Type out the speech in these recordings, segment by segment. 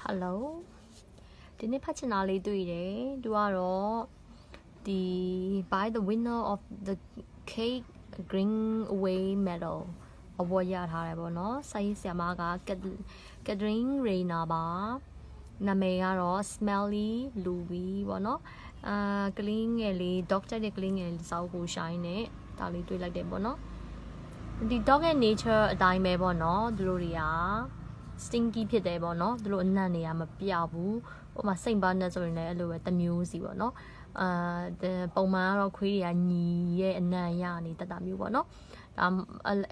Hello ဒီနေ့ဖတ်ချင်တာလေးတွေ့တယ်သူကတော့ဒီ by the winner of the Kate Greenaway Medal award ရထားတယ်ပေါ့နော်စာရေးဆရာမက Catherine Rainer ပါနာမည်ကတော့ Smelly Louis ပေါ့နော်ကလင်းငယ်လေး dog ကြိုက်တဲ့ကလင်းငယ်လေးစောက်ကိုရှိုင်းနဲ့ဒါလေးတွေ့လိုက်တယ်ပေါ့နော်ဒီ dog ရဲ့ nature အတိုင်းပဲပေါ့နော်သူတို့တွေကstinky ဖြစ်တယ်ပေါ့နော်သူတို့အနံ့နေရမပြဘူးဟိုမှာစိတ်ပါနဲ့ဆိုရင်လည်းအဲ့လိုပဲတစ်မျိုးစီပေါ့နော်ပုံမှန်ကတော့ခွေးတွေကညီရဲ့အနံ့ရနေတတ်တာမျိုးပေါ့နော်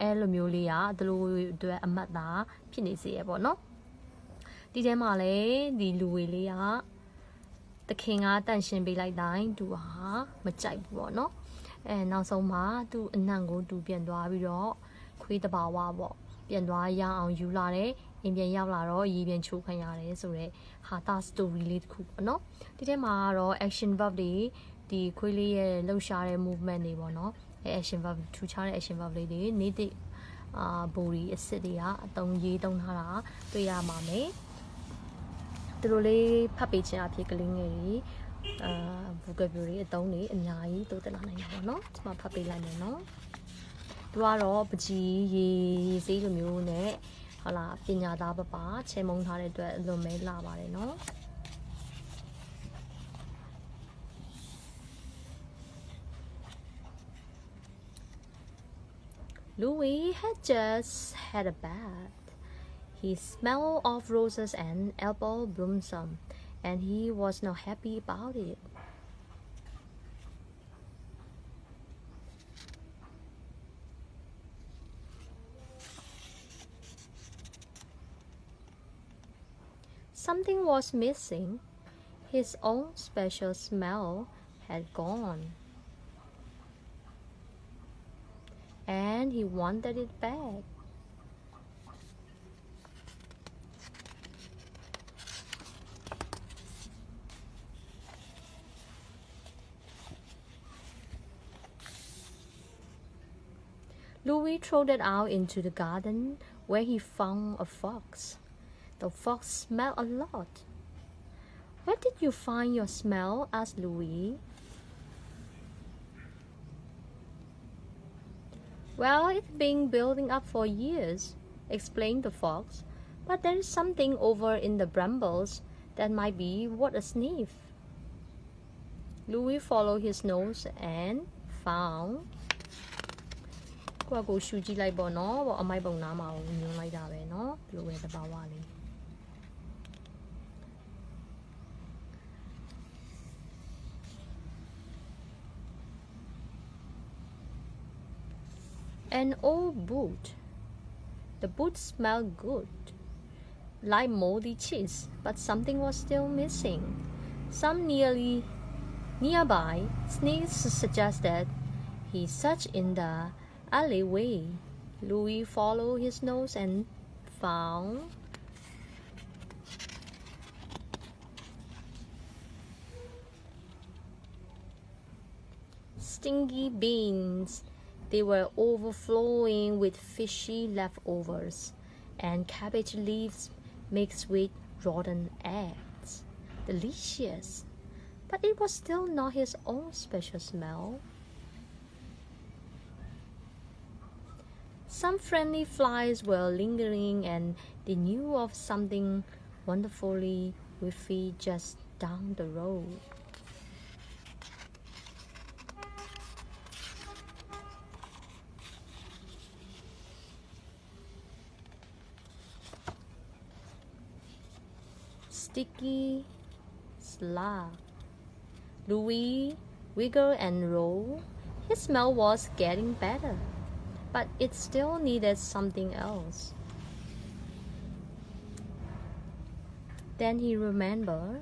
အဲ့လိုမျိုးလေးကသူတို့အတွက်အမှတ်သားဖြစ်နေစေရပေါ့နော်ဒီထဲမှာလည်းဒီလူဝေလေးကတခင်ကတန့်ရှင်းပေးလိုက်တိုင်းသူဟာမကြိုက်ဘူးပေါ့နော်နောက်ဆုံးမှာသူအနံ့ကိုသူပြန်သွားပြီးတော့ခွေးတဘာဝပေါ့ပြန်သွားရအောင်ယူလာတယ်အိမ်ပြန်ရောက်လာတော့ရေပြန်ချိုးခံရတယ်ဆိုတော့ဟာတာ story လေးတစ်ခုပေါ့နော်ဒီထဲမှာကတော့ action verb တွေဒီခွေးလေးရဲ့လှုပ်ရှားတဲ့ movement တွေပေါ့နော်action verb ထူခြားတဲ့ action verb လေးတွေနေတဲ့body အစစ်တွေကအတုံးရေးတုံးထားတာတွေ့ရမှာမယ်သူတို့လေးဖတ်ပေးခြင်းအဖြစ်ကလေးငယ်တွေvocabulary အတုံးတွေအများကြီးတိုးတက်လာနိုင်တာပေါ့နော်ဒီမှာဖတ်ပေးလိုက်မယ်နော်သူကတော့ပကြီးရေစေးလိုမျိုးနဲ့ဟုတ်လားပညာသားပချေမုံထားတဲ့အတွက်အလွန်မဲလာပါတယ်နော် Louis had just had a bath. He smelled of roses and apple blossom, and he was not happy about it. Something was missing. His own special smell had gone, and he wanted it back. Louis trotted out into the garden where he found a fox. The fox smelled a lot. Where did you find your smell? Asked Louis. Well, it's been building up for years, explained the fox, but there is something over in the brambles that might be worth a sniff. Louis followed his nose and found ကိုရှူကြည့်လိုက်ပေါ့နော်အမိုက်ပုံနားမှာညွှန်းလိုက်တာပဲနော်ဘယ်လိုပဲတဘာဝလေး An old boot. The boot smelled good, like moldy cheese, but something was still missing. Some nearby sneaks suggested he search in the alleyway. Louis followed his nose and found stinky beans. They were overflowing with fishy leftovers and cabbage leaves mixed with rotten eggs. Delicious. But it was still not his own special smell. Some friendly flies were lingering and they knew of something wonderfully whiffy just down the road. Sticky slug. Louis wiggled and rolled. His smell was getting better, but it still needed something else. Then he remembered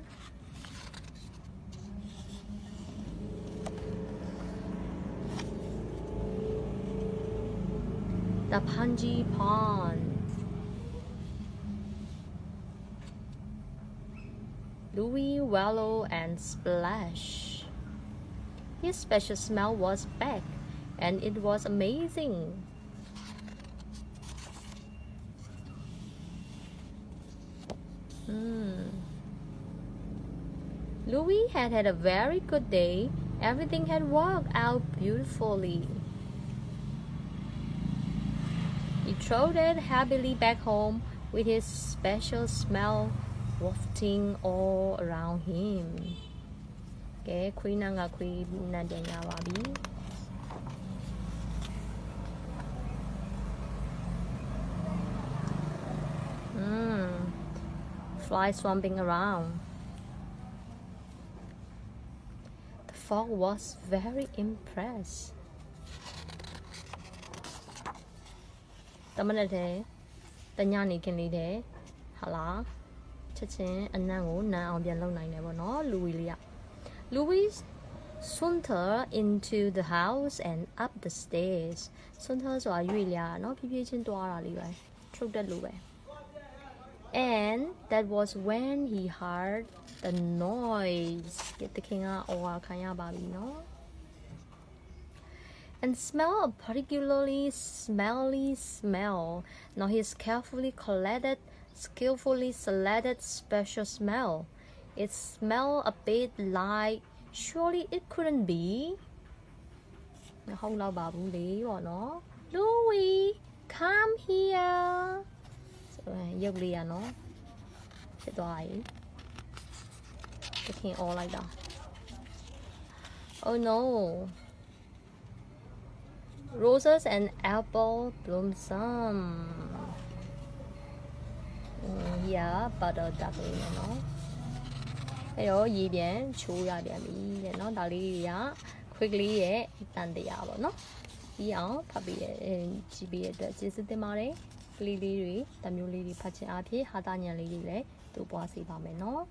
the Punji pond. Louis wallowed and splashed. His special smell was back, and it was amazing. Louis had had a very good day. Everything had worked out beautifully. He trotted happily back home with his special smell wafting all around him. ကဲခွေးနန်းကခွေးနန်းပြန်ရပါပြီ Fly swamping around. The frog was very impressed. တမနဲ့တဲ့တညနေခင်းလေးတဲ့ဟာလားချက်ချင်းအနံ့ကိုနန်းအောင်ပြန်လုပ်နိုင်တယ်ပေါ့နော်လူဝီလေးက Louis sauntered into the house and up the stairs. Saunter ဆိုတာရွေ့လျာနော်ဖြည်းဖြည်းချင်းတွားတာလေးပဲထုတ်တက်လို့ပဲ And that was when he heard the noise. Get the king out or kaya babi no? And smell a particularly smelly smell. Now his carefully collected, skillfully selected special smell. It smelled a bit like surely it couldn't be. Không lâu bà bụng đi rồi nó. Louis, come here. ရုပ်လေးရနော်ဖြစ်သွားပြီတခင်အော်လိုက်တာ Oh no Roses and apple blossom Yeah butter duckling နော်အဲ့တော့ရေပြန်ချိုးရပြန်ပြီတဲ့နော်ဒါလေးတွေက quickly ရဲ့တန်တရားပေါ့နော်ပြီးအောင်ဖတ်ပြီးကြည့်ပြီးရတဲ့ကျေးဇူးတင်ပါတယ်ကလေးလေးတွေတမျိုးလေးတွေဖတ်ချင်အားဖြင့်ဟာတာညံလေးတွေလည်းတူပွားစေပါမယ်နော်